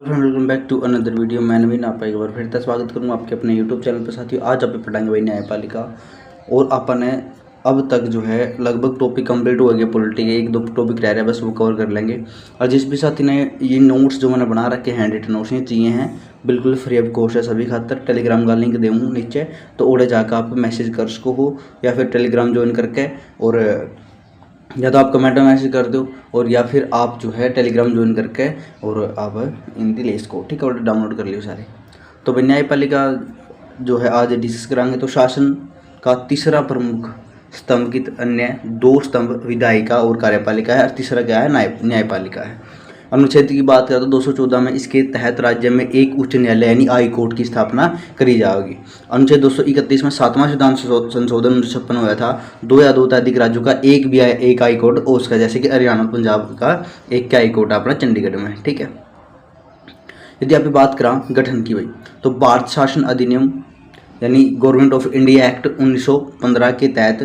Welcome back to another video. मैं नवीन आपका एक बार फिर से स्वागत करूंगा आपके अपने यूट्यूब चैनल पर। साथियों, आज आप पढ़ाएंगे भाई न्यायपालिका। और अपन ने अब तक जो है लगभग टॉपिक कंप्लीट हो गए पॉलिटी के, एक दो टॉपिक रह रहे हैं बस, वो कवर कर लेंगे। और जिस भी साथी ने ये नोट्स जो मैंने बना रखे हैं, हैंड रिटन नोट्स, ये चाहिए हैं बिल्कुल फ्री ऑफ कॉस्ट है सभी खातर। टेलीग्राम का लिंक दूँ नीचे, तो ओड़े जाकर आप मैसेज कर सको हो या फिर टेलीग्राम ज्वाइन करके, और या तो आप कमेंट में मैसेज कर दो, और या फिर आप जो है टेलीग्राम ज्वाइन करके और आप हिंदी ले इसको, ठीक है, और डाउनलोड कर लियो सारे। तो भाई न्यायपालिका जो है आज डिस्कस कराएंगे। तो शासन का तीसरा प्रमुख स्तंभ की अन्य दो स्तंभ विधायिका और कार्यपालिका है, और तीसरा क्या है, न्यायपालिका है। अनुच्छेद की बात करें तो 214 में इसके तहत राज्य में एक उच्च न्यायालय यानी हाई कोर्ट की स्थापना करी जाएगी। अनुच्छेद 231 में 7वां संविधान संशोधन 1956 हुआ था। दो या दो से अधिक राज्यों का एक हाई कोर्ट हो उसका, जैसे कि हरियाणा पंजाब का एक हाई कोर्ट अपना चंडीगढ़ में, ठीक है। यदि आप बात करें गठन की भाई, तो भारत शासन अधिनियम यानी गवर्नमेंट ऑफ इंडिया एक्ट 1915 के तहत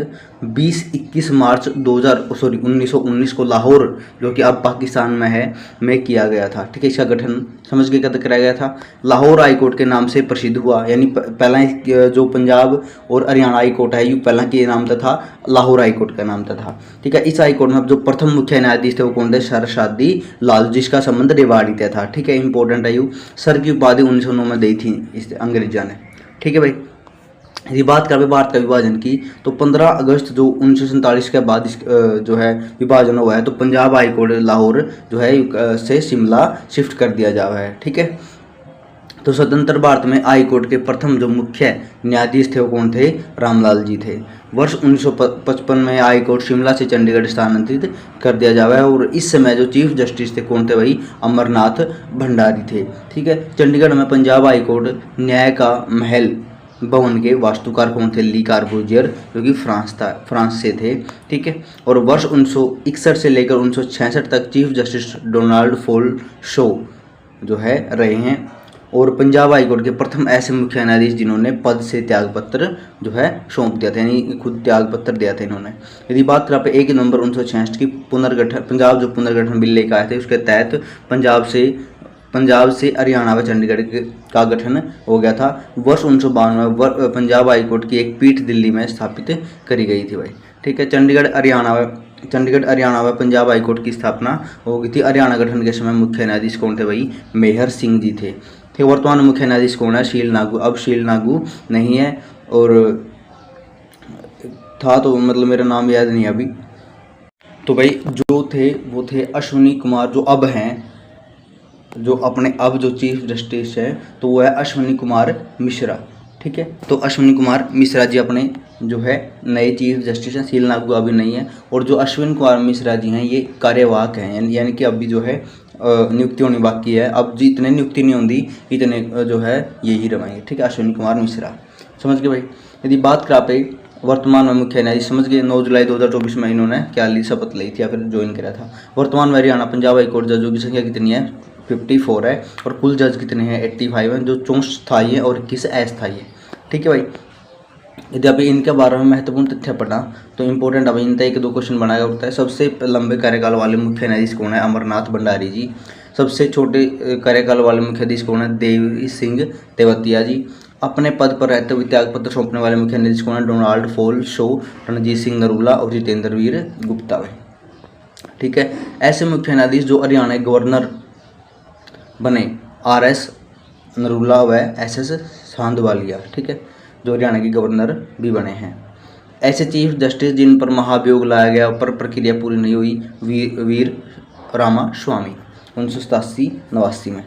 21 मार्च 1919 को लाहौर, जो कि अब पाकिस्तान में है, में किया गया था, ठीक है। इसका गठन समझ के कब कराया गया था? लाहौर हाई कोर्ट के नाम से प्रसिद्ध हुआ, यानी पहला जो पंजाब और हरियाणा हाई कोर्ट है, ये पहला के नाम था लाहौर हाई कोर्ट का नाम था, ठीक है। इस हाई कोर्ट में जो प्रथम मुख्य न्यायाधीश थे वो कौन थे? सर शादी लाल, जिसका संबंध रेवाड़ी से था, ठीक है। इंपॉर्टेंट है यू। सर की उपाधि 1909 में दी थी इस अंग्रेजा ने, ठीक है भाई। यदि बात करें भारत का विभाजन की, तो 15 अगस्त जो 1947 के बाद जो है विभाजन हुआ है, तो पंजाब हाई कोर्ट लाहौर जो है से शिमला शिफ्ट कर दिया जा रहा है, ठीक है। तो स्वतंत्र भारत में हाई कोर्ट के प्रथम जो मुख्य न्यायाधीश थे वो कौन थे? रामलाल जी थे। वर्ष 1955 में हाई कोर्ट शिमला से चंडीगढ़ स्थानांतरित कर दिया जा रहा है, और इस समय जो चीफ जस्टिस थे कौन थे भाई? अमरनाथ भंडारी थे, ठीक है। चंडीगढ़ में पंजाब हाई कोर्ट न्याय का महल भवन के वास्तुकार कौन थे? ली कार्बूजियर, जो कि फ्रांस से थे, ठीक है। और वर्ष 1961 से लेकर 1966 तक chief justice Donald fall show जो है रहे हैं, और पंजाब हाई कोर्ट के प्रथम ऐसे मुख्य न्यायाधीश जिन्होंने पद से त्यागपत्र जो है सौंप दिया था, यानी खुद त्यागपत्र दिया था इन्होंने। यदि बात करें 1 नवंबर 1966 की पुनर्गठन, पंजाब जो पुनर्गठन बिल लेकर आए थे, उसके तहत पंजाब से हरियाणा व चंडीगढ़ का गठन हो गया था। वर्ष 1952 में पंजाब हाई कोर्ट की एक पीठ दिल्ली में स्थापित करी गई थी भाई, ठीक है। चंडीगढ़ हरियाणा व पंजाब हाई कोर्ट की स्थापना हो गई थी। हरियाणा गठन के समय मुख्य न्यायाधीश कौन थे भाई? मेहर सिंह जी थे, ठीक। वर्तमान मुख्य न्यायाधीश कौन है? शील नागू। अब शील नागू नहीं है, और था तो मतलब मेरा नाम याद नहीं अभी। तो भाई जो थे वो थे अश्विनी कुमार, जो अब हैं, जो अपने अब जो चीफ जस्टिस है, तो वो है अश्विनी कुमार मिश्रा, ठीक है। तो अश्विनी कुमार मिश्रा जी अपने जो है नए चीफ जस्टिस हैं। शील नागू अभी नहीं है, और जो अश्विनी कुमार मिश्रा जी हैं ये कार्यवाहक हैं, यानी कि अभी जो है नियुक्ति होनी बाकी है। अब जितने नियुक्ति नहीं होती इतने जो है यही रवाएंगे, ठीक है। अश्विनी कुमार मिश्रा, समझ गए भाई। यदि बात करा पे वर्तमान में मुख्य न्यायाधीश, समझ गए, 9 जुलाई 2024 में इन्होंने क्या ली? शपथ ली थी या फिर ज्वाइन करा था। वर्तमान में हरियाणा पंजाब हाई कोर्ट जजों की संख्या कितनी है? 54 है, और कुल जज कितने हैं? 85 हैं, जो 64 स्थायी है और 21 अस्थायी है, ठीक है भाई। यदि आप इनके बारे में महत्वपूर्ण तथ्य पढ़ा तो इंपॉर्टेंट अब इनका 1-2 क्वेश्चन बनाया होता है। सबसे लंबे कार्यकाल वाले मुख्य न्यायाधीश कौन है? अमरनाथ भंडारी जी। सबसे छोटे कार्यकाल वाले मुख्य न्यायाधीश कौन है? देवी सिंह तेवतिया जी। अपने पद पर रहते हुए त्यागपत्र सौंपने वाले मुख्य न्यायाधीश कौन है? Donald fall show, Ranjit Singh Narula और जितेंद्र वीर गुप्ता भाई, ठीक है। ऐसे मुख्य न्यायाधीश जो हरियाणा गवर्नर बने, RS नरूला व SS सांधवालिया, ठीक है, जो हरियाणा के गवर्नर भी बने हैं। ऐसे चीफ जस्टिस जिन पर महाभियोग लाया गया पर प्रक्रिया पूरी नहीं हुई, वीर रामा स्वामी 1987-89 में।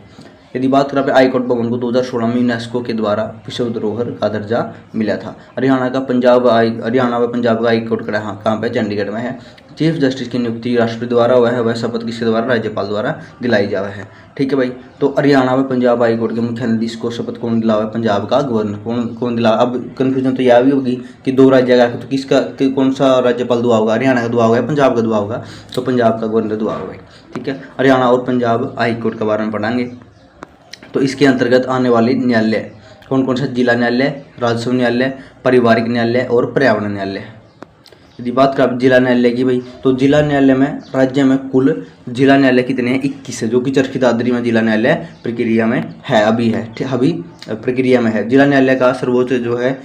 यदि बात करें हाई कोर्ट भवन को 2016 में यूनेस्को के द्वारा विश्व धरोहर का दर्जा मिला था। हरियाणा व पंजाब का हाई कोर्ट कहाँ पे? चंडीगढ़ में है। चीफ जस्टिस की नियुक्ति राष्ट्रपति द्वारा हुआ है, वह शपथ किसके द्वारा? राज्यपाल द्वारा दिलाई जा है, ठीक है भाई। तो हरियाणा व पंजाब हाई कोर्ट के मुख्य न्यायाधीश को शपथ कौन दिला हुआ है? पंजाब का गवर्नर। कौन दिला? अब कंफ्यूजन तो यह भी होगी कि 2 राज्य का, तो किसका कौन सा राज्यपाल दुआ होगा? हरियाणा का दुआ होगा या पंजाब का दुआ होगा? तो पंजाब का गवर्नर दुआ होगा, ठीक है। हरियाणा और पंजाब हाई कोर्ट के बारे में पढ़ाएंगे। तो इसके अंतर्गत आने वाले न्यायालय कौन कौन सा? जिला न्यायालय, राजस्व न्यायालय, पारिवारिक न्यायालय और पर्यावरण न्यायालय। यदि बात करें जिला न्यायालय की भाई, तो जिला न्यायालय में राज्य में कुल जिला न्यायालय कितने हैं? 21 है, जो कि चरखी दादरी में जिला न्यायालय प्रक्रिया में है, अभी प्रक्रिया में है। जिला न्यायालय का सर्वोच्च जो है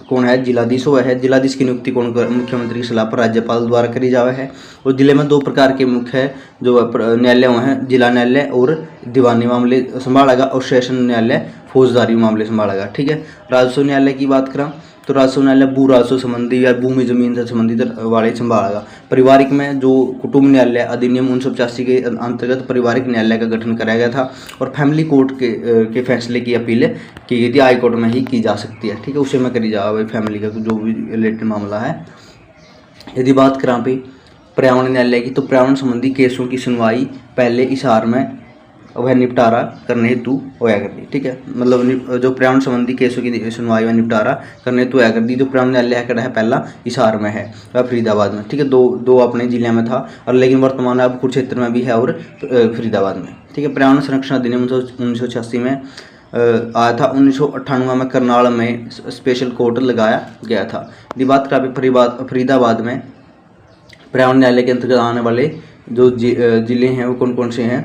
कौन है? जिलाधीश हुआ है। जिलाधीश की नियुक्ति कौन कर? मुख्यमंत्री की सलाह पर राज्यपाल द्वारा करी जावे है। और जिले में 2 प्रकार के मुख्य जो न्यायालय हैं, जिला न्यायालय और दीवानी मामले संभालेगा, और सेशन न्यायालय फौजदारी मामले संभालेगा। ठीक है। राजस्व न्यायालय की बात करें तो राजस्व न्यायालय भू राजस्व संबंधी या भूमि जमीन से संबंधित वाले संभालेगा। पारिवारिक में जो कुटुंब न्यायालय अधिनियम 1985 के अंतर्गत पारिवारिक न्यायालय का गठन कराया गया था, और फैमिली कोर्ट के फैसले की अपील की गई थी, हाई कोर्ट में ही की जा सकती है। ठीक है, उसे में करी जा भाई फैमिली का जो भी रिलेटेड मामला है। यदि बात करें पे पर्यावरण न्यायालय की, तो पर्यावरण संबंधी केसों की सुनवाई पहले हिसार में वह निपटारा करने हेतु होया करती। ठीक है, मतलब जो पर्यावरण संबंधी केसों की सुनवाई व निपटारा करने हेतु होया करती। जो पर्यावरण न्यायालय है पहला हिसार में है, वह फरीदाबाद में। ठीक है, दो अपने जिले में था, और लेकिन वर्तमान में अब कुरुक्षेत्र में भी है और फरीदाबाद में। ठीक है, पर्यावरण संरक्षण अधिनियम 1986 में आया था। 1998 में करनाल में स्पेशल कोर्ट लगाया गया था। यदि बात करें फरीदाबाद में पर्यावरण न्यायालय के अंतर्गत आने वाले जो जिले हैं वो कौन कौन से हैं?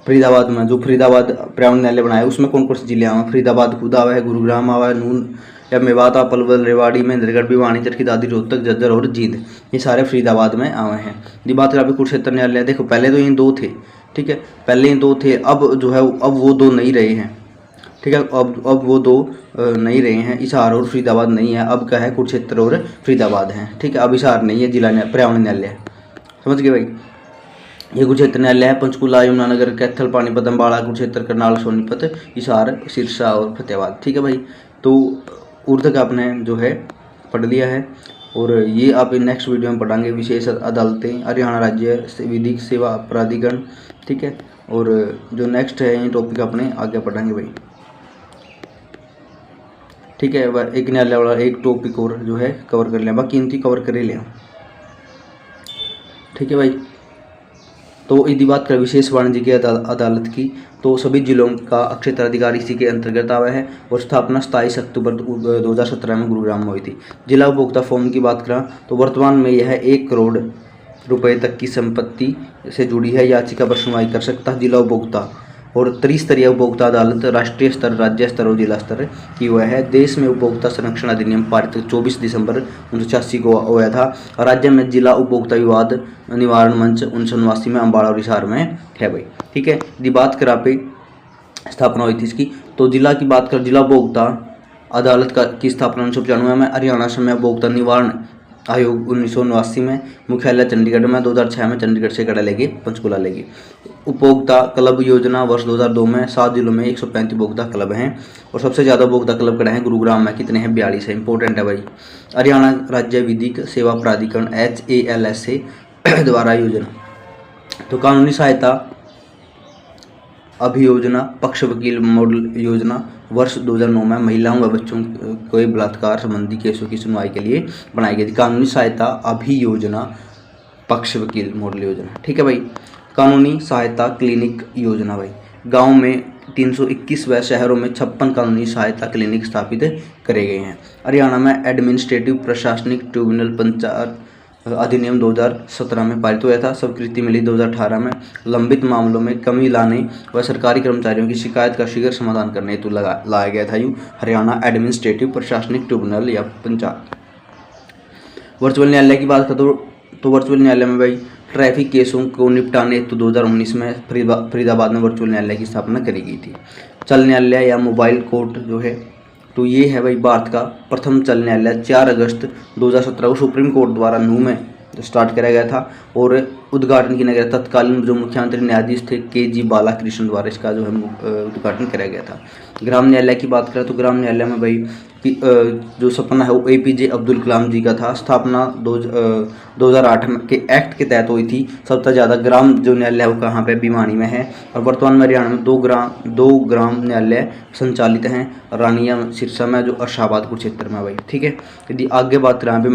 फरीदाबाद में जो फरीदाबाद पर्यावरण न्यायालय बनाया उसमें कौन कौन से जिले आवे? फरीदाबाद खुद आवा है, गुरुग्राम आवा है, नून या मेवाता, पलवल, रेवाड़ी, महेंद्रगढ़, भिवानी, चरखी दादरी, रोहतक, झज्जर और जींद, ये सारे फरीदाबाद में आवे हैं। यदि बात करें कुरुक्षेत्र न्यायालय, देखो पहले तो ये 2 थे। ठीक है, पहले ये 2 थे, अब जो है अब वो 2 नहीं रहे हैं। ठीक है, अब वो 2 नहीं रहे हैं, हिसार और फरीदाबाद नहीं है। अब क्या है? कुरुक्षेत्र और फरीदाबाद है। ठीक है, अब हिसार नहीं है, जिला पर्यावरण न्यायालय। समझ गए भाई? ये कुरुक्षेत्र न्यायालय है पंचकुला, यमुनानगर, कैथल, पानीपत, अम्बाड़ा, कुरुक्षेत्र, करनाल, सोनीपत, हिसार, सिरसा और फतेहाबाद। ठीक है भाई, तो उर्दू का आपने जो है पढ़ लिया है, और ये आप नेक्स्ट वीडियो में पढ़ाएंगे। विशेष अदालतें, हरियाणा राज्य विधिक सेवा प्राधिकरण। ठीक है, और जो नेक्स्ट है ये टॉपिक अपने आगे पढ़ाएंगे भाई। ठीक है, वह एक न्यायालय वाला एक टॉपिक और जो है कवर कर लें, बाकी इनकी कवर कर ही लें। ठीक है भाई, तो यदि बात करें विशेष वाणिज्य की अदालत की, तो सभी जिलों का क्षेत्राधिकार इसी के अंतर्गत आया है, और स्थापना 27 अक्टूबर 2017 में गुरुग्राम में हुई थी। जिला उपभोक्ता फॉर्म की बात करें तो वर्तमान में यह 1 करोड़ रुपए तक की संपत्ति से जुड़ी है, याचिका पर सुनवाई कर सकता है जिला उपभोक्ता। और त्रिस्तरीय उपभोक्ता अदालत राष्ट्रीय स्तर, राज्य स्तर और जिला स्तर की हुआ है। देश में उपभोक्ता संरक्षण अधिनियम पारित 24 दिसंबर 1986 को हुआ था। राज्य में जिला उपभोक्ता विवाद निवारण मंच 1989 में अम्बाड़ा और हिसार में है भाई। ठीक है, यदि बात करें पे स्थापना हुई थी इसकी, तो जिला की बात कर जिला उपभोक्ता अदालत की स्थापना 1995 में, हरियाणा समय उपभोक्ता निवारण आयोग 1989 में, मुख्यालय चंडीगढ़ में, 2006 में चंडीगढ़ से गढ़ा लेगी पंचकुला लेगी। उपभोक्ता क्लब योजना वर्ष 2002 में 7 जिलों में 135 उपभोक्ता क्लब हैं, और सबसे ज़्यादा उपभोक्ता क्लब खड़े हैं गुरुग्राम में, कितने हैं? 42 है। इंपॉर्टेंट है भाई। हरियाणा राज्य विधिक सेवा प्राधिकरण HALSA द्वारा योजना, तो कानूनी सहायता अभियोजना पक्ष वकील मॉडल योजना वर्ष 2009 में महिलाओं व बच्चों को बलात्कार संबंधी केसों की सुनवाई के लिए बनाई गई थी। कानूनी सहायता अभियोजना पक्ष वकील मॉडल योजना। ठीक है भाई। कानूनी सहायता क्लिनिक योजना भाई, गांव में 321 व शहरों में 56 कानूनी सहायता क्लिनिक स्थापित करे गए हैं। हरियाणा में एडमिनिस्ट्रेटिव प्रशासनिक ट्रिब्यूनल पंचायत अधिनियम 2017 में पारित हुआ था। स्वीकृति मिली 2018 में। लंबित मामलों में कमी लाने व सरकारी कर्मचारियों की शिकायत का शीघ्र समाधान करने हेतु लाया गया था यूँ हरियाणा एडमिनिस्ट्रेटिव प्रशासनिक ट्रिब्यूनल या पंचायत। वर्चुअल न्यायालय की बात करें तो वर्चुअल न्यायालय में भाई ट्रैफिक केसों को निपटाने हेतु 2019 में फरीदाबाद में वर्चुअल न्यायालय की स्थापना करी गई थी। चल न्यायालय या मोबाइल कोर्ट जो है, तो ये है भाई भारत का प्रथम चल न्यायालय। 4 अगस्त 2017 को सुप्रीम कोर्ट द्वारा नू में स्टार्ट कराया गया था, और उद्घाटन किया गया तत्कालीन जो मुख्यमंत्री न्यायाधीश थे KG बालाकृष्ण द्वारा इसका जो है उद्घाटन कराया गया था। ग्राम न्यायालय की बात करें तो ग्राम न्यायालय में भाई जो सपना है वो APJ अब्दुल कलाम जी का था। स्थापना 2008 के एक्ट के तहत हुई थी। सबसे ज़्यादा ग्राम जो न्यायालय है वो कहाँ पे? भिवानी में है। और वर्तमान में हरियाणा में 2 ग्राम न्यायालय संचालित हैं, रानिया सिरसा में जो अशाबाद क्षेत्र में भाई। ठीक है। यदि आगे बात करें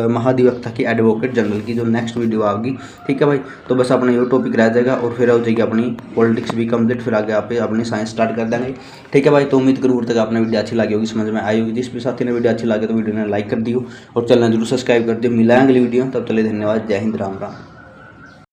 महाधिवक्ता की एडवोकेट जनरल की, जो नेक्स्ट वीडियो आएगी ठीक है भाई। तो बस अपना ये टॉपिक रह जाएगा और फिर हो जाएगी अपनी पॉलिटिक्स भी कंप्लीट, फिर आगे आप अपनी साइंस स्टार्ट कर देंगे। ठीक है भाई। तो उम्मीद करूँ तक आपने वीडियो अच्छी लगी होगी, समझ में आई होगी। जिस भी साथी ने वीडियो अच्छी लगे तो वीडियो ने लाइक कर दियो और चैनल जरूर सब्सक्राइब कर दियो। मिलाएंगे अगली वीडियो, तब चले धन्यवाद। जय हिंद, राम राम।